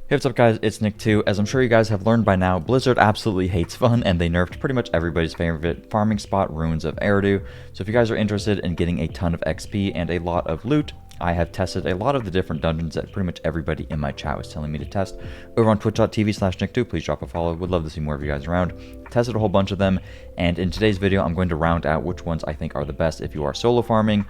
Hey, what's up guys, it's Nick too. As I'm sure you guys have learned by now, Blizzard absolutely hates fun and they nerfed pretty much everybody's favorite farming spot, Ruins of Eridu. So if you guys are interested in getting a ton of XP and a lot of loot, I have tested a lot of the different dungeons that pretty much everybody in my chat was telling me to test over on twitch.tv/Nick2. Please drop a follow. Would love to see more of you guys around. Tested a whole bunch of them, and in today's video, I'm going to round out which ones I think are the best if you are solo farming,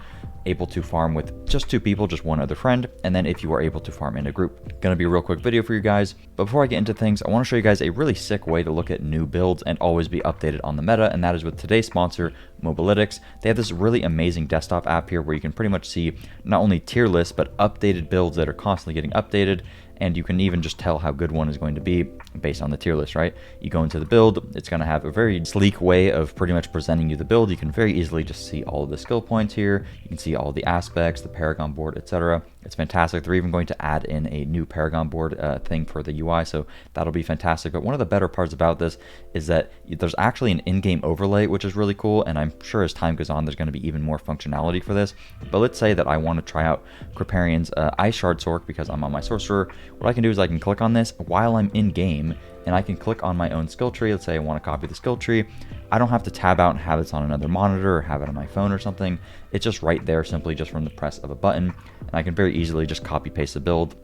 able to farm with just two people, just one other friend, and then if you are able to farm in a group. Gonna be a real quick video for you guys, but before I get into things, I want to show you guys a really sick way to look at new builds and always be updated on the meta, and that is with today's sponsor, Mobalytics. They have this really amazing desktop app here where you can pretty much see not only tier lists, but updated builds that are constantly getting updated, and you can even just tell how good one is going to be based on the tier list, right? You go into the build, it's going to have a very sleek way of pretty much presenting you the build. You can very easily just see all of the skill points here. You can see all the aspects, the Paragon board, etc. It's fantastic. They're even going to add in a new Paragon board thing for the UI, so that'll be fantastic. But one of the better parts about this is that there's actually an in-game overlay, which is really cool, and I'm sure as time goes on, there's going to be even more functionality for this. But let's say that I want to try out Kripparrian's Ice Shard Sorc because I'm on my Sorcerer. What I can do is I can click on this while I'm in-game, and I can click on my own skill tree. Let's say I want to copy the skill tree. I don't have to tab out and have this on another monitor or have it on my phone or something. It's just right there simply just from the press of a button, and I can very easily just copy paste the build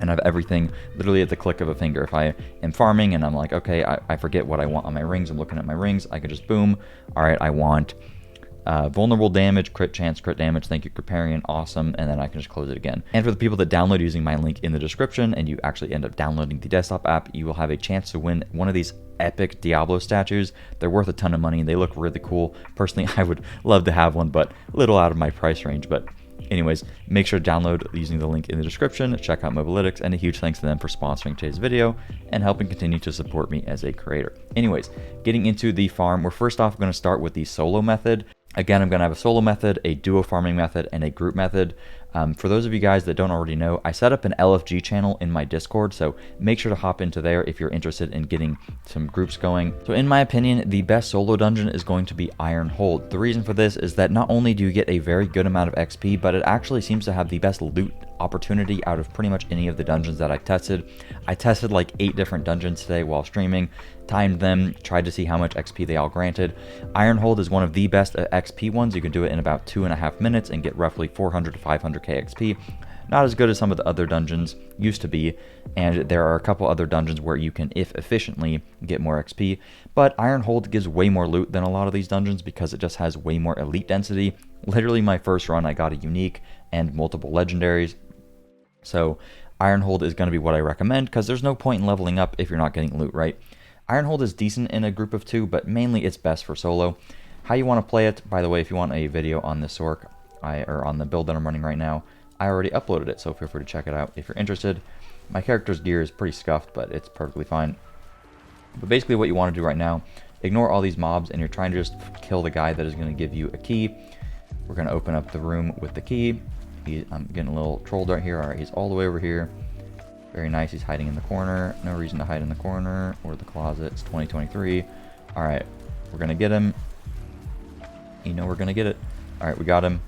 and have everything literally at the click of a finger. If I am farming and I'm like, okay, I forget what I want on my rings, I'm looking at my rings, I can just boom, all right, I want vulnerable damage, crit chance, crit damage, thank you Kripparrian, awesome, and then I can just close it again. And for the people that download using my link in the description and you actually end up downloading the desktop app, you will have a chance to win one of these epic Diablo statues. They're worth a ton of money and they look really cool. Personally, I would love to have one, but a little out of my price range. But anyways, make sure to download using the link in the description, check out Mobalytics, and a huge thanks to them for sponsoring today's video and helping continue to support me as a creator. Anyways, getting into the farm, we're first off going to start with the solo method. Again, I'm going to have a solo method, a duo farming method, and a group method. For those of you guys that don't already know, I set up an LFG channel in my Discord, so make sure to hop into there if you're interested in getting some groups going. So in my opinion, the best solo dungeon is going to be Iron Hold. The reason for this is that not only do you get a very good amount of XP, but it actually seems to have the best loot opportunity out of pretty much any of the dungeons that I tested. I tested like 8 different dungeons today while streaming, timed them, tried to see how much XP they all granted. Iron Hold is one of the best XP ones. You can do it in about 2.5 minutes and get roughly 400 to 500k XP. Not as good as some of the other dungeons used to be, and there are a couple other dungeons where you can, if efficiently, get more XP, but Iron Hold gives way more loot than a lot of these dungeons because it just has way more elite density. Literally my first run I got a unique and multiple legendaries, so Iron Hold is going to be what I recommend because there's no point in leveling up if you're not getting loot, right? Iron Hold is decent in a group of 2, but mainly it's best for solo. How you want to play it, by the way, if you want a video on the Sorc, or on the build that I'm running right now, I already uploaded it, so feel free to check it out if you're interested. My character's gear is pretty scuffed, but it's perfectly fine. But basically what you want to do right now, ignore all these mobs, and you're trying to just kill the guy that is going to give you a key. We're going to open up the room with the key. I'm getting a little trolled right here. Alright, he's all the way over here. Very nice, he's hiding in the corner. No reason to hide in the corner or the closet. It's 2023. Alright, we're going to get him. You know we're going to get it. Alright, we got him.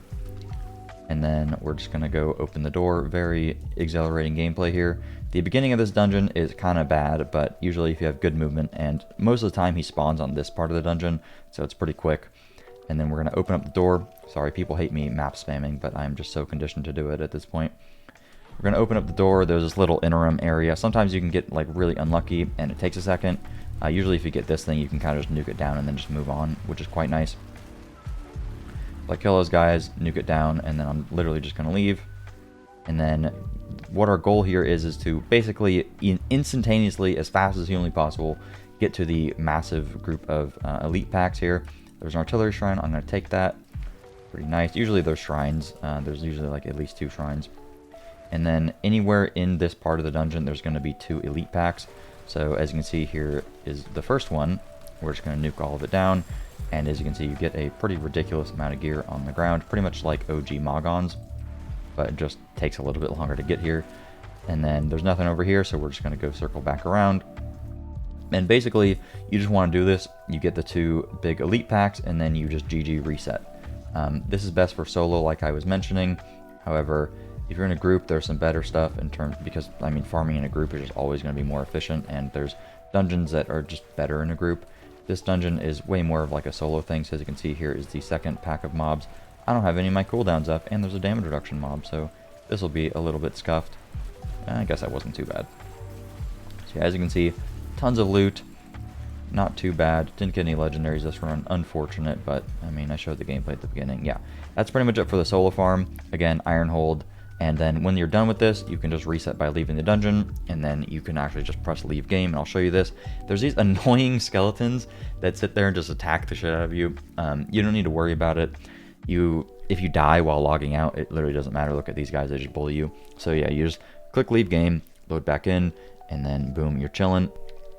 And then we're just going to go open the door. Very exhilarating gameplay here. The beginning of this dungeon is kind of bad, but usually if you have good movement, and most of the time he spawns on this part of the dungeon, so it's pretty quick. And then we're going to open up the door. Sorry, people hate me map spamming, but I'm just so conditioned to do it at this point. We're going to open up the door. There's this little interim area. Sometimes you can get like really unlucky and it takes a second. Usually if you get this thing, you can kind of just nuke it down and then just move on, which is quite nice. Like kill those guys, nuke it down, and then I'm literally just going to leave. And then what our goal here is to basically instantaneously, as fast as humanly possible, get to the massive group of elite packs here. There's an artillery shrine. I'm going to take that. Pretty nice. Usually there's shrines. There's usually like at least 2 shrines. And then anywhere in this part of the dungeon, there's going to be 2 elite packs. So as you can see, here is the first one. We're just going to nuke all of it down. And as you can see, you get a pretty ridiculous amount of gear on the ground. Pretty much like OG Mogons. But it just takes a little bit longer to get here. And then there's nothing over here, so we're just going to go circle back around. And basically, you just want to do this. You get the 2 big elite packs, and then you just GG reset. This is best for solo, like I was mentioning. However, If you're in a group, there's some better stuff in terms, because I mean, farming in a group is just always going to be more efficient, and there's dungeons that are just better in a group. This dungeon is way more of like a solo thing, so as you can see here is the second pack of mobs. I don't have any of my cooldowns up, and there's a damage reduction mob, so this will be a little bit scuffed. I guess that wasn't too bad. So yeah, as you can see, tons of loot. Not too bad. Didn't get any legendaries this run, unfortunate, but I mean, I showed the gameplay at the beginning. Yeah, that's pretty much it for the solo farm. Again, iron hold, and then when you're done with this, you can just reset by leaving the dungeon, and then you can actually just press leave game, and I'll show you this. There's these annoying skeletons that sit there and just attack the shit out of you. You don't need to worry about it. If you die while logging out, it literally doesn't matter. Look at these guys, they just bully you. So yeah, you just click leave game, load back in, and then boom, you're chilling.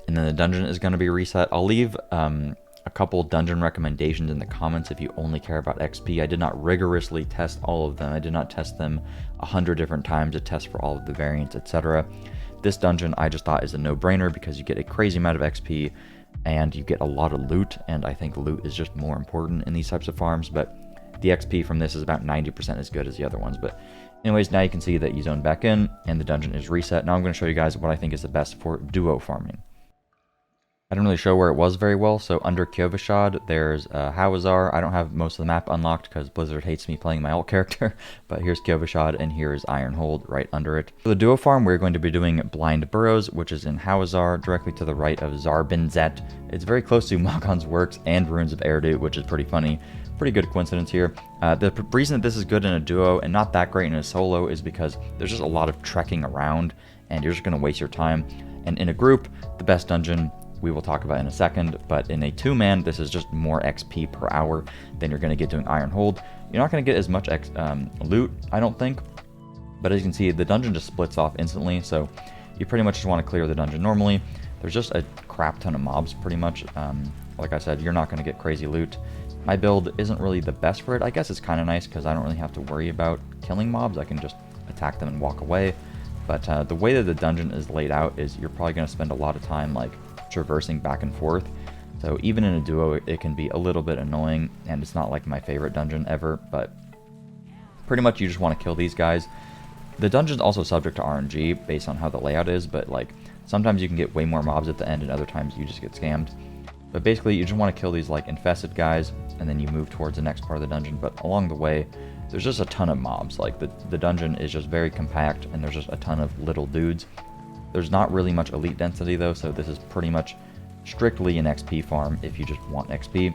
And then the dungeon is going to be reset. I'll leave a couple dungeon recommendations in the comments if you only care about XP. I did not rigorously test all of them. I did not test them 100 different times to test for all of the variants, etc. This dungeon I just thought is a no-brainer because you get a crazy amount of XP and you get a lot of loot, and I think loot is just more important in these types of farms, but the XP from this is about 90% as good as the other ones. But anyways, now you can see that you zone back in and the dungeon is reset. Now I'm going to show you guys what I think is the best for duo farming. I didn't really show where it was very well, so under Kyovashad, there's Hawazar. I don't have most of the map unlocked because Blizzard hates me playing my alt character, but here's Kyovashad and here is Ironhold right under it. For the duo farm, we're going to be doing Blind Burrows, which is in Hawazar, directly to the right of Zarbinzet. It's very close to Magon's Works and Ruins of Eridu, which is pretty funny. Pretty good coincidence here. The reason that this is good in a duo and not that great in a solo is because there's just a lot of trekking around and you're just going to waste your time. And in a group, the best dungeon we will talk about in a second, but in a two-man, this is just more XP per hour than you're going to get doing Iron Hold. You're not going to get as much loot, I don't think, but as you can see, the dungeon just splits off instantly, so you pretty much just want to clear the dungeon normally. There's just a crap ton of mobs, pretty much. Like I said, you're not going to get crazy loot. My build isn't really the best for it. I guess it's kind of nice because I don't really have to worry about killing mobs. I can just attack them and walk away. But the way that the dungeon is laid out is you're probably going to spend a lot of time like traversing back and forth. So even in a duo, it can be a little bit annoying, and it's not like my favorite dungeon ever, but pretty much you just want to kill these guys. The dungeon's also subject to RNG based on how the layout is, but like sometimes you can get way more mobs at the end and other times you just get scammed. But basically you just want to kill these like infested guys and then you move towards the next part of the dungeon, but along the way there's just a ton of mobs. Like the dungeon is just very compact and there's just a ton of little dudes. There's not really much elite density though, so this is pretty much strictly an XP farm if you just want XP.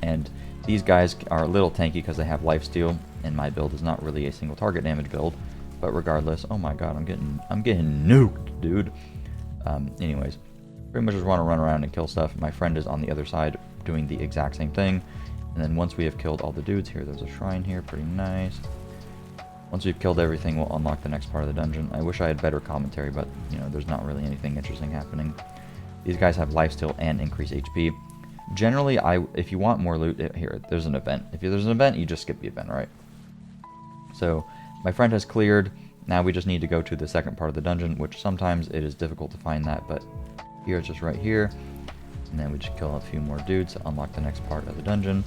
And these guys are a little tanky because they have lifesteal, and my build is not really a single target damage build. But regardless, oh my god, I'm getting nuked, dude. Anyways, pretty much just want to run around and kill stuff. My friend is on the other side doing the exact same thing. And then once we have killed all the dudes here, there's a shrine here, pretty nice. Once we've killed everything, we'll unlock the next part of the dungeon. I wish I had better commentary, but, you know, there's not really anything interesting happening. These guys have lifesteal and increased HP. Generally, if you want more loot, here, there's an event. If there's an event, you just skip the event, right? So, my friend has cleared. Now we just need to go to the second part of the dungeon, which sometimes it is difficult to find that, but here it's just right here. And then we just kill a few more dudes to unlock the next part of the dungeon.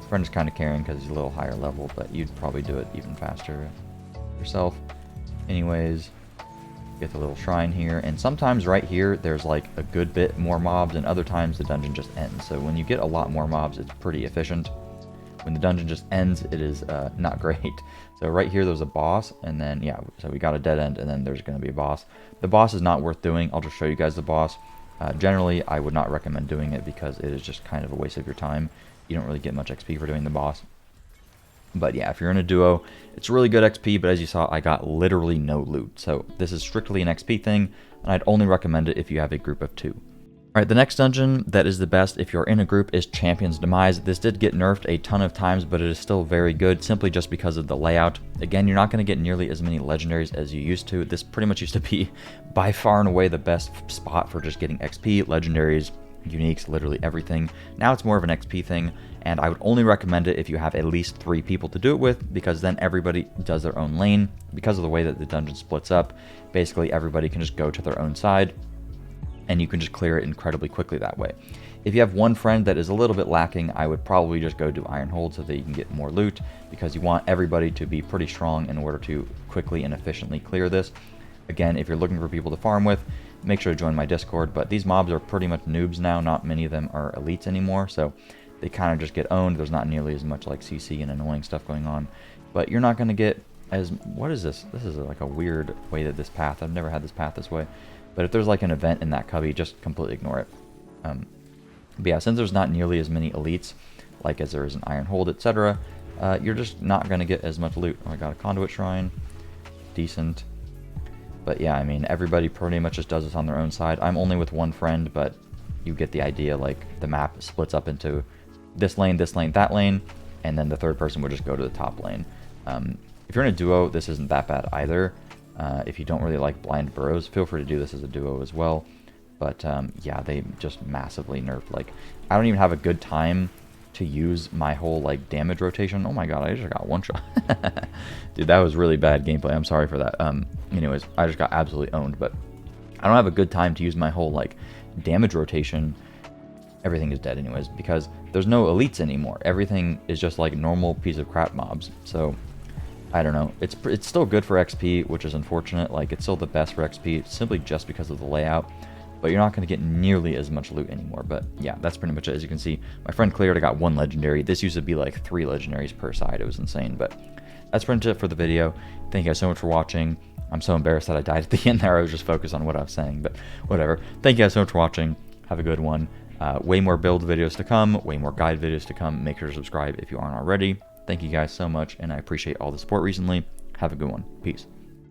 Friend is kind of carrying because he's a little higher level, but you'd probably do it even faster yourself. Anyways, get the little shrine here, and sometimes right here there's like a good bit more mobs, and other times the dungeon just ends. So when you get a lot more mobs, it's pretty efficient. When the dungeon just ends, it is not great. So right here there's a boss, and then yeah, so we got a dead end, and then there's going to be a boss. The boss is not worth doing. I'll just show you guys the boss. Generally, I would not recommend doing it because it is just kind of a waste of your time. You don't really get much XP for doing the boss. But yeah, if you're in a duo, it's really good XP, but as you saw, I got literally no loot. So this is strictly an XP thing, and I'd only recommend it if you have a group of 2. Alright, the next dungeon that is the best if you're in a group is Champion's Demise. This did get nerfed a ton of times, but it is still very good, simply just because of the layout. Again, you're not going to get nearly as many legendaries as you used to. This pretty much used to be by far and away the best spot for just getting XP, legendaries, uniques, literally everything. Now it's more of an XP thing, and I would only recommend it if you have at least 3 people to do it with, because then everybody does their own lane. Because of the way that the dungeon splits up, basically everybody can just go to their own side, and you can just clear it incredibly quickly that way. If you have one friend that is a little bit lacking, I would probably just go to Iron Hold so that you can get more loot, because you want everybody to be pretty strong in order to quickly and efficiently clear this. Again, if you're looking for people to farm with, make sure to join my Discord, but these mobs are pretty much noobs now. Not many of them are elites anymore, so they kind of just get owned. There's not nearly as much like CC and annoying stuff going on, but you're not going to get as... What is this? This is like a weird way that this path... I've never had this path this way, but if there's like an event in that cubby, just completely ignore it. But yeah, since there's not nearly as many elites, like as there is an Iron Hold, etc., you're just not going to get as much loot. Oh, I got a Conduit Shrine. Decent. But yeah, I mean, everybody pretty much just does this on their own side. I'm only with one friend, but you get the idea. Like, the map splits up into this lane, that lane, and then the third person would just go to the top lane. If you're in a duo, this isn't that bad either. If you don't really like blind burrows, feel free to do this as a duo as well. But yeah, they just massively nerfed. Like, I don't even have a good time to use my whole like damage rotation. Oh my god, I just got one shot. Dude, that was really bad gameplay. I'm sorry for that. Anyways, I just got absolutely owned, but I don't have a good time to use my whole like damage rotation. Everything is dead anyways, because there's no elites anymore. Everything is just like normal piece of crap mobs. So I don't know. It's still good for XP, which is unfortunate. Like, it's still the best for XP simply just because of the layout. But you're not going to get nearly as much loot anymore. But yeah, that's pretty much it. As you can see, my friend cleared. I got 1 legendary. This used to be like 3 legendaries per side. It was insane. But that's pretty much it for the video. Thank you guys so much for watching. I'm so embarrassed that I died at the end there. I was just focused on what I was saying. But whatever. Thank you guys so much for watching. Have a good one. Way more build videos to come. Way more guide videos to come. Make sure to subscribe if you aren't already. Thank you guys so much. And I appreciate all the support recently. Have a good one. Peace.